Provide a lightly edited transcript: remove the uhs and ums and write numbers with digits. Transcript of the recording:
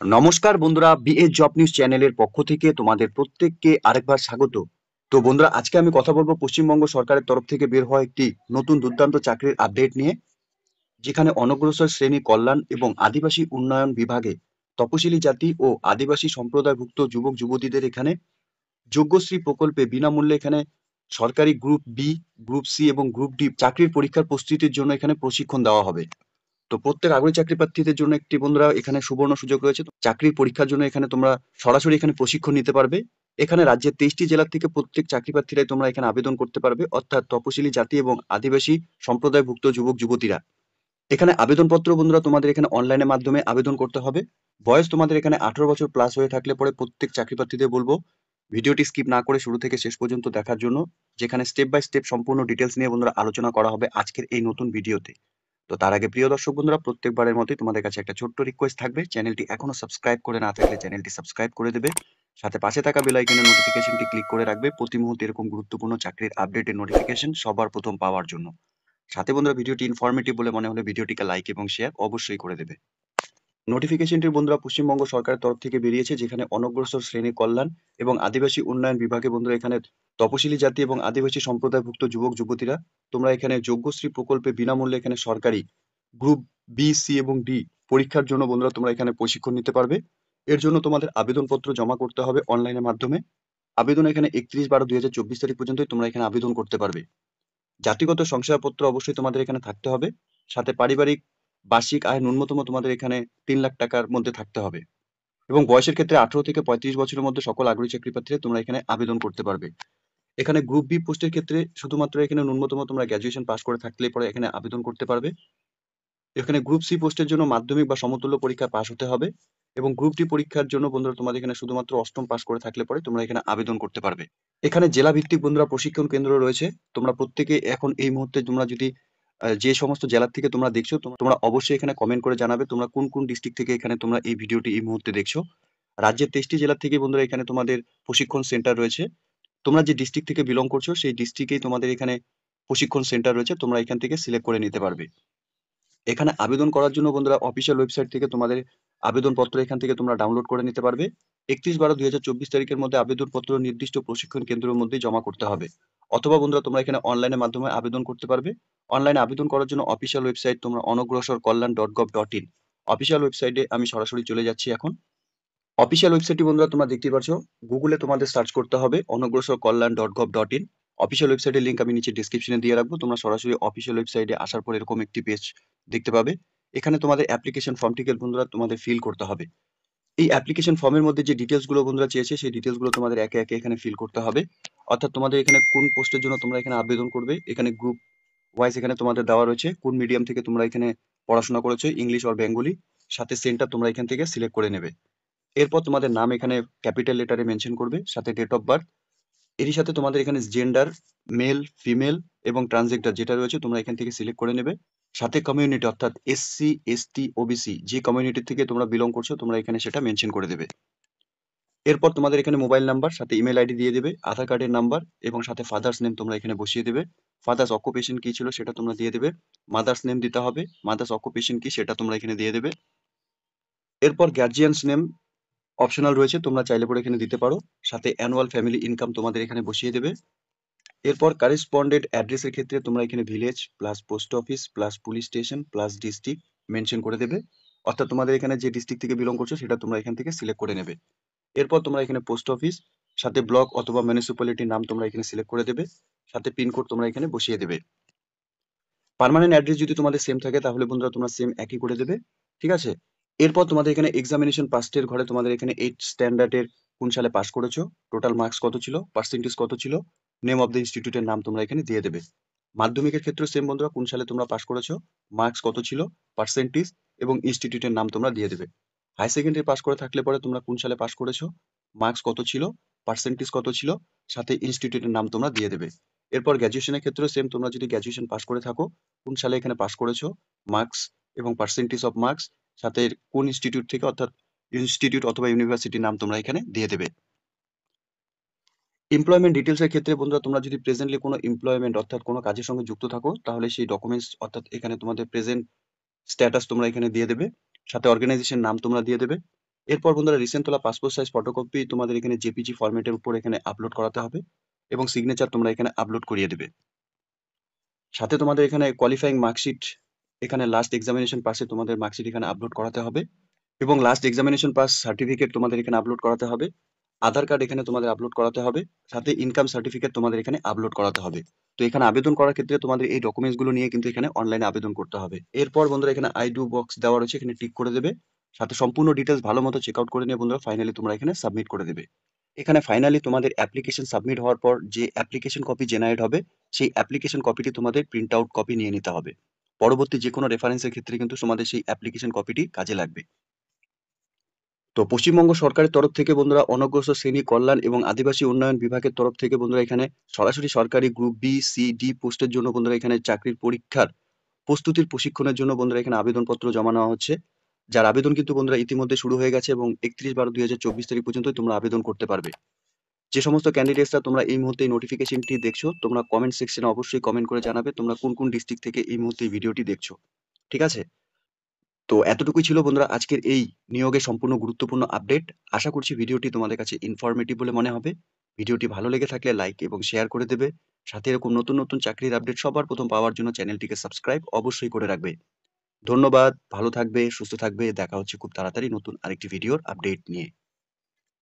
নমস্কার বন্ধুরা, BA job news চ্যানেলের পক্ষ থেকে তোমাদের প্রত্যেককে আরেকবার স্বাগত। তো বন্ধুরা, আজকে আমি কথা বলবো পশ্চিমবঙ্গ সরকারের তরফ থেকে বের হওয়া একটি নতুন দুর্দান্ত চাকরির আপডেট নিয়ে, যেখানে অনগ্রসর শ্রেণী কল্যাণ এবং আদিবাসী উন্নয়ন বিভাগে তপশিলি জাতি ও আদিবাসী সম্প্রদায়ভুক্ত যুবক যুবতীদের এখানে যোগ্যশ্রী প্রকল্পে বিনামূল্যে এখানে সরকারি গ্রুপ বি, গ্রুপ সি এবং গ্রুপ ডি চাকরির পরীক্ষার প্রস্তুতির জন্য এখানে প্রশিক্ষণ দেওয়া হবে। তো প্রত্যেক আগ্রহী চাকরি প্রার্থীদের জন্য একটি বন্ধুরা এখানে সুবর্ণ সুযোগ রয়েছে। তো চাকরির পরীক্ষার জন্য এখানে তোমরা সরাসরি এখানে প্রশিক্ষণ নিতে পারবে। এখানে রাজ্যের 23টি জেলা থেকে প্রত্যেক চাকরি প্রার্থীরাই তোমরা এখানে আবেদন করতে পারবে, অর্থাৎ তপশিলি জাতি এবং আদিবাসী সম্প্রদায়ভুক্ত যুবক যুবতীরা। এখানে আবেদনপত্র বন্ধুরা তোমাদের এখানে অনলাইনের মাধ্যমে আবেদন করতে হবে। বয়স তোমাদের এখানে 18 বছর প্লাস হয়ে থাকলে পরে প্রত্যেক চাকরি প্রার্থীদের বলবো ভিডিওটি স্কিপ না করে শুরু থেকে শেষ পর্যন্ত দেখার জন্য, যেখানে স্টেপ বাই স্টেপ সম্পূর্ণ ডিটেলস নিয়ে বন্ধুরা আলোচনা করা হবে আজকের এই নতুন ভিডিওতে। তো তার আগে প্রিয় দর্শক বন্ধুরা, প্রত্যেকবারের মতোই তোমাদের কাছে একটা ছোট্ট রিকোয়েস্ট থাকবে, চ্যানেলটি এখনো সাবস্ক্রাইব করে না থাকলে চ্যানেলটি সাবস্ক্রাইব করে দেবে, সাথে পাশে থাকা বেল আইকনের নোটিফিকেশনটি ক্লিক করে রাখবে প্রতি মুহূর্তে এরকম গুরুত্বপূর্ণ চাকরির আপডেটের নোটিফিকেশন সবার প্রথম পাওয়ার জন্য। সাথে বন্ধুরা, ভিডিওটি ইনফরমেটিভ বলে মনে হলে ভিডিওটিকে লাইক এবং শেয়ার অবশ্যই করে দেবে। নোটিফিকেশনটি বন্ধুরা পশ্চিমবঙ্গ সরকারের তরফ থেকে বেরিয়েছে, যেখানে অনগ্রসর শ্রেণী কল্যাণ এবং আদিবাসী উন্নয়ন বিভাগে বন্ধুরা এখানে তপশিলি জাতি এবং আদিবাসী সম্প্রদায়ভুক্ত যুবক যুবতীরা তোমরা এখানে যোগ্যশ্রী প্রকল্পে বিনামূল্যে এখানে সরকারি গ্রুপ বি, সি এবং ডি পরীক্ষার জন্য বন্ধুরা তোমরা এখানে প্রশিক্ষণ নিতে পারবে। এর জন্য তোমাদের আবেদনপত্র জমা করতে হবে অনলাইনের মাধ্যমে। আবেদন এখানে 31/12/2024 তারিখ পর্যন্তই তোমরা এখানে আবেদন করতে পারবে। জাতিগত শংসাপত্র অবশ্যই তোমাদের এখানে থাকতে হবে, সাথে পারিবারিক বার্ষিক আয় ন্যূনতম তোমাদের এখানে 3 লাখ টাকার মধ্যে থাকতে হবে, এবং বয়সের ক্ষেত্রে 18 থেকে 35 বছরের মধ্যে সকল আগ্রহী চাকরি প্রার্থীরা তোমরা এখানে আবেদন করতে পারবে। এখানে গ্রুপ বি পোস্টের ক্ষেত্রে শুধুমাত্র এখানে ন্যূনতম তোমরা গ্র্যাজুয়েশন পাস করে থাকলেই পরে এখানে আবেদন করতে পারবে। এখানে গ্রুপ সি পোস্টের জন্য মাধ্যমিক বা সমতুল্য পরীক্ষা পাস হতে হবে, এবং গ্রুপ ডি পরীক্ষার জন্য বন্ধুরা তোমাদের এখানে শুধুমাত্র অষ্টম পাস করে থাকলে পরে তোমরা এখানে আবেদন করতে পারবে। এখানে জেলা ভিত্তিক বন্ধুরা প্রশিক্ষণ কেন্দ্র রয়েছে। তোমরা প্রত্যেকে এখন এই মুহূর্তে তোমরা যদি যে সমস্ত জেলা থেকে তোমরা দেখছো, তোমরা অবশ্যই এখানে কমেন্ট করে জানাবে তোমরা কোন কোন ডিস্ট্রিক্ট থেকে এখানে তোমরা এই ভিডিওটি এই মুহূর্তে দেখছো। রাজ্যের 23টি জেলা থেকে বন্ধুরা এখানে তোমাদের প্রশিক্ষণ সেন্টার রয়েছে। তোমরা যে ডিস্ট্রিক্ট থেকে বিলং করছো সেই ডিস্ট্রিক্টেই তোমাদের এখানে প্রশিক্ষণ সেন্টার রয়েছে, তোমরা এখান থেকে সিলেক্ট করে নিতে পারবে। এখানে আবেদন করার জন্য বন্ধুরা অফিসিয়াল ওয়েবসাইট থেকে তোমাদের আবেদনপত্র এখান থেকে তোমরা ডাউনলোড করে নিতে পারবে। 31/12/2024 তারিখের মধ্যে আবেদনপত্র নির্দিষ্ট প্রশিক্ষণ কেন্দ্রের মধ্যে জমা করতে হবে, অথবা বন্ধুরা তোমরা এখানে অনলাইনের মাধ্যমে আবেদন করতে পারবে। অনলাইনে আবেদন করার জন্য অফিসিয়াল ওয়েবসাইট তোমরা অনগ্রসর কল্যাণ .gov.in অফিসিয়াল ওয়েবসাইটে আমি সরাসরি চলে যাচ্ছি এখন। অফিসিয়াল ওয়েবসাইটটি বন্ধুরা তোমরা দেখতে পাচ্ছ, গুগলে তোমাদের সার্চ করতে হবে অনগ্রসর কল্যাণ .gov.in। অফিসিয়াল ওয়েবসাইটের লিঙ্ক আমি নিচে ডিসক্রিপশনে দিয়ে রাখবো। তোমরা সরাসরি অফিসিয়াল ওয়েবসাইটে আসার পর এরকম একটি পেজ দেখতে পাবে। এখানে তোমাদের অ্যাপ্লিকেশন ফর্মটিকে বন্ধুরা তোমাদের ফিল করতে হবে। এই অ্যাপ্লিকেশন ফর্মের মধ্যে যে ডিটেলস গুলো বন্ধুরা চেয়েছে সেই ডিটেলস গুলো তোমাদের একে একে এখানে ফিল করতে হবে। অর্থাৎ তোমাদের এখানে কোন পোস্টের জন্য তোমরা এখানে আবেদন করবে, এখানে গ্রুপ ওয়াইজ এখানে তোমাদের দেওয়া রয়েছে, কোন মিডিয়াম থেকে তোমরা এখানে পড়াশোনা করেছো, ইংলিশ অর বেঙ্গলি, সাথে সেন্টার তোমরা এখান থেকে সিলেক্ট করে নেবে। এরপর তোমাদের নাম এখানে ক্যাপিটাল লেটারে মেনশন করবে, সাথে ডেট অফ বার্থ, এরই সাথে তোমাদের এখানে জেন্ডার মেল, ফিমেল এবং ট্রান্সজেন্ডার যেটা রয়েছে তোমরা এখান থেকে সিলেক্ট করে নেবে। সাথে কমিউনিটি অর্থাৎ এসসি, এসটি, ওবিসি যে কমিউনিটি থেকে তোমরা বিলং করছো তোমরা এখানে সেটা মেনশন করে দেবে। এরপর তোমাদের এখানে মোবাইল নাম্বার, সাথে ইমেল আইডি দিয়ে দেবে, আধার কার্ডের নাম্বার এবং সাথে ফাদার্স নেম তোমরা এখানে বসিয়ে দেবে। ফাদার্স অকুপেশন কি ছিল সেটা তোমরা দিয়ে দেবে। মাদার্স নেম দিতে হবে, মাদার্স অকুপেশন কি সেটা তোমরা এখানে দিয়ে দেবে। এরপর গার্জিয়ানস নেম অপশনাল রয়েছে, তোমরা চাইলে পরে এখানে দিতে পারো। সাথে অ্যানুয়াল ফ্যামিলি ইনকাম তোমাদের এখানে বসিয়ে দেবে। এরপর কারেসপন্ডেন্ট অ্যাড্রেসের ক্ষেত্রে তোমরা এখানে village plus post office plus police station plus district mention করে দেবে। অর্থাৎ তোমাদের এখানে যে ডিস্ট্রিক্ট থেকে বিলং করছো সেটা তোমরা এখান থেকে সিলেক্ট করে নেবে। এরপর তোমরা এখানে পোস্ট অফিস, সাথে ব্লক অথবা মিউনিসিপ্যালিটির নাম তোমরা এখানে সিলেক্ট করে দেবে, সাথে পিনকোড তোমরা এখানে বসিয়ে দেবে। পার্মানেন্ট অ্যাড্রেস যদি তোমাদের সেম থাকে তাহলে বন্ধুরা তোমরা সেম একই করে দেবে, ঠিক আছে। এরপর তোমাদের এখানে এক্সামিনেশন পাসের ঘরে তোমাদের এখানে 8 স্ট্যান্ডার্ডের কোন সালে পাস করেছো, টোটাল মার্কস কত ছিল, পার্সেন্টেজ কত ছিল, নেম অফ দ্য ইনস্টিটিউটের নাম তোমরা এখানে দিয়ে দেবে। মাধ্যমিকের ক্ষেত্রে সেম বন্ধুরা, কোন সালে তোমরা পাস করেছো, মার্কস কত ছিল, পার্সেন্টেজ এবং ইনস্টিটিউটের নাম তোমরা দিয়ে দেবে। হাই সেকেন্ডারি পাস করে থাকলে পরে তোমরা কোন সালে পাস করেছো, মার্কস কত ছিল, পার্সেন্টেজ কত ছিল, সাথে ইনস্টিটিউটের নাম তোমরা দিয়ে দেবে। এরপর গ্র্যাজুয়েশনের ক্ষেত্রেও সেম, তোমরা যদি গ্র্যাজুয়েশন পাস করে থাকো কোন সালে এখানে পাস করেছো, মার্কস এবং পার্সেন্টেজ অফ মার্কস, সাথে কোন ইনস্টিটিউট থেকে অর্থাৎ ইনস্টিটিউট অথবা ইউনিভার্সিটির নাম তোমরা এখানে দিয়ে দেবে। এমপ্লয়মেন্ট ডিটেলস এর ক্ষেত্রে বন্ধুরা তোমরা যদি প্রেজেন্টলি কোনো এমপ্লয়মেন্ট অর্থাৎ কোনো কাজের সঙ্গে যুক্ত থাকো তাহলে সেই ডকুমেন্টস অর্থাৎ এখানে তোমাদের প্রেজেন্ট স্ট্যাটাস তোমরা এখানে দিয়ে দেবে, সাথে অর্গানাইজেশন নাম তোমরা দিয়ে দেবে। এরপর বন্ধুরা রিসেন্ট তোলা পাসপোর্ট সাইজ ফটোকপি তোমাদের এখানে জেপিজি ফরম্যাটের উপর এখানে আপলোড করাতে হবে এবং সিগনেচার তোমরা এখানে আপলোড করিয়ে দেবে। সাথে তোমাদের এখানে কোয়ালিফাইং মার্কশিট, এখানে লাস্ট এক্সামিনেশন পাসে তোমাদের মার্কশিট এখানে আপলোড করাতে হবে এবং লাস্ট এক্সামিনেশন পাস সার্টিফিকেট তোমাদের এখানে আপলোড করাতে হবে। আধার কার্ড এখানে তোমাদের আপলোড করাতে হবে। সাথে ইনকাম সার্টিফিকেট তোমাদের এখানে আপলোড করাতে হবে। তো এখানে আবেদন করার ক্ষেত্রে তোমাদের এই ডকুমেন্টস গুলো নিয়ে কিন্তু এখানে অনলাইনে আবেদন করতে হবে। এরপর বন্ধুরা এখানে আই ডু বক্স দেওয়া রয়েছে, এখানে টিক করে দেবে। সাথে সম্পূর্ণ ডিটেলস ভালো মতো চেক আউট করে নিয়ে বন্ধুরা ফাইনালি তোমরা এখানে সাবমিট করে দেবে। এখানে ফাইনালি তোমাদের অ্যাপ্লিকেশন সাবমিট হওয়ার পর যে অ্যাপ্লিকেশন কপি জেনারেট হবে, সেই অ্যাপ্লিকেশন কপিটি তোমাদের প্রিন্ট আউট কপি নিয়ে নিতে হবে। পরবর্তী যে কোনো রেফারেন্সের ক্ষেত্রে কিন্তু তোমাদের সেই অ্যাপ্লিকেশন কপিটি কাজে লাগবে। তো পশ্চিমবঙ্গ সরকারের তরফ থেকে বন্ধুরা অনগ্রসর শ্রেণী কল্যাণ এবং আদিবাসী উন্নয়ন বিভাগের তরফ থেকে বন্ধুরা এখানে সরাসরি সরকারি গ্রুপ বি সি ডি পোস্টের জন্য বন্ধুরা এখানে চাকরির পরীক্ষার প্রস্তুতির প্রশিক্ষণের জন্য বন্ধুরা এখানে আবেদনপত্র জমা নেওয়া হচ্ছে। যার আবেদন কিন্তু বন্ধুরা ইতিমধ্যে শুরু হয়ে গেছে এবং 31/12/2024 তারিখ পর্যন্ত তোমরা আবেদন করতে পারবে। যে সমস্ত ক্যান্ডিডেটসরা তোমরা এই মুহূর্তে এই নোটিফিকেশনটি দেখছো, তোমরা কমেন্ট সেকশনে অবশ্যই কমেন্ট করে জানাবে তোমরা কোন কোন ডিস্ট্রিক্ট থেকে এই মুহূর্তে এই ভিডিওটি দেখছো। ঠিক আছে? তো এতটুকুই ছিল বন্ধুরা আজকের এই নিয়োগের সম্পূর্ণ গুরুত্বপূর্ণ আপডেট। আশা করছি ভিডিওটি তোমাদের কাছে ইনফরমেটিভ বলে মনে হবে। ভিডিওটি ভালো লেগে থাকলে লাইক এবং শেয়ার করে দেবে। সাথে এরকম নতুন নতুন চাকরির আপডেট সবার প্রথম পাওয়ার জন্য চ্যানেলটিকে সাবস্ক্রাইব অবশ্যই করে রাখবে। ধন্যবাদ, ভালো থাকবে, সুস্থ থাকবে। দেখা হচ্ছে খুব তাড়াতাড়ি নতুন আরেকটি ভিডিওর আপডেট নিয়ে।